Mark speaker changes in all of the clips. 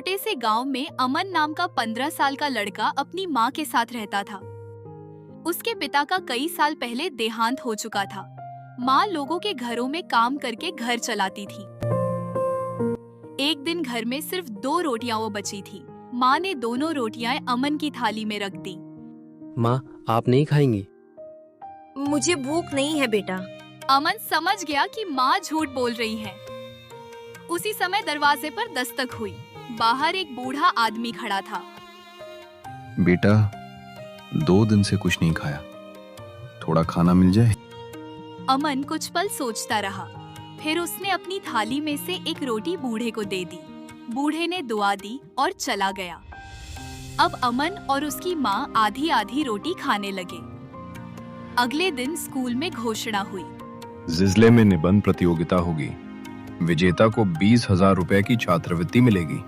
Speaker 1: छोटे से गांव में अमन नाम का 15 साल का लड़का अपनी माँ के साथ रहता था। उसके पिता का कई साल पहले देहांत हो चुका था। माँ लोगों के घरों में काम करके घर चलाती थी। एक दिन घर में सिर्फ 2 रोटियां वो बची थी। माँ ने दोनों रोटियां अमन की थाली में रख दी।
Speaker 2: माँ, आप नहीं खाएंगी?
Speaker 3: मुझे भूख नहीं है बेटा।
Speaker 1: अमन समझ गया कि माँ झूठ बोल रही है। उसी समय दरवाजे पर दस्तक हुई। बाहर एक बूढ़ा आदमी खड़ा था।
Speaker 4: बेटा, 2 दिन से कुछ नहीं खाया, थोड़ा खाना मिल जाए।
Speaker 1: अमन कुछ पल सोचता रहा। फिर उसने अपनी थाली में से एक रोटी बूढ़े को दे दी। बूढ़े ने दुआ दी और चला गया। अब अमन और उसकी माँ आधी आधी रोटी खाने लगे। अगले दिन स्कूल में घोषणा हुई।
Speaker 4: जिले में निबंध प्रतियोगिता होगी, विजेता को 20,000 रुपए की छात्रवृत्ति मिलेगी।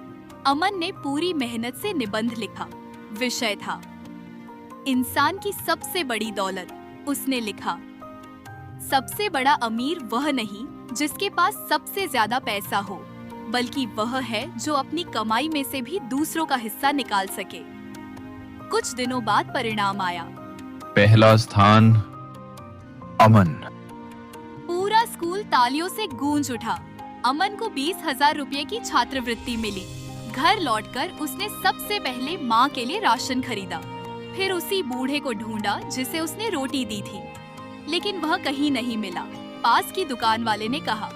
Speaker 1: अमन ने पूरी मेहनत से निबंध लिखा। विषय था इंसान की सबसे बड़ी दौलत। उसने लिखा, सबसे बड़ा अमीर वह नहीं जिसके पास सबसे ज्यादा पैसा हो, बल्कि वह है जो अपनी कमाई में से भी दूसरों का हिस्सा निकाल सके। कुछ दिनों बाद परिणाम आया।
Speaker 4: पहला स्थान अमन।
Speaker 1: पूरा स्कूल तालियों से गूंज उठा। अमन को 20,000 रुपए की छात्रवृत्ति मिली। घर लौटकर उसने सबसे पहले माँ के लिए राशन खरीदा। फिर उसी बूढ़े को ढूंढा जिसे उसने रोटी दी थी, लेकिन वह कहीं नहीं मिला। पास की दुकान वाले ने कहा,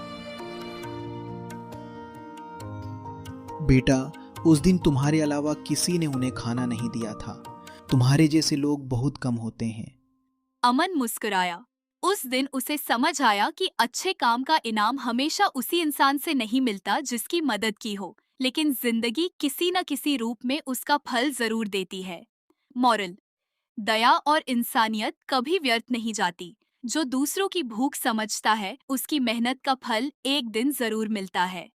Speaker 5: बेटा, उस दिन तुम्हारे अलावा किसी ने उन्हें खाना नहीं दिया था। तुम्हारे जैसे लोग बहुत कम होते हैं।
Speaker 1: अमन मुस्कुराया। उस दिन उसे समझ आया कि अच्छे काम का इनाम हमेशा उसी इंसान से नहीं मिलता जिसकी मदद की हो, लेकिन जिंदगी किसी न किसी रूप में उसका फल जरूर देती है। मॉरल: दया और इंसानियत कभी व्यर्थ नहीं जाती। जो दूसरों की भूख समझता है, उसकी मेहनत का फल एक दिन जरूर मिलता है।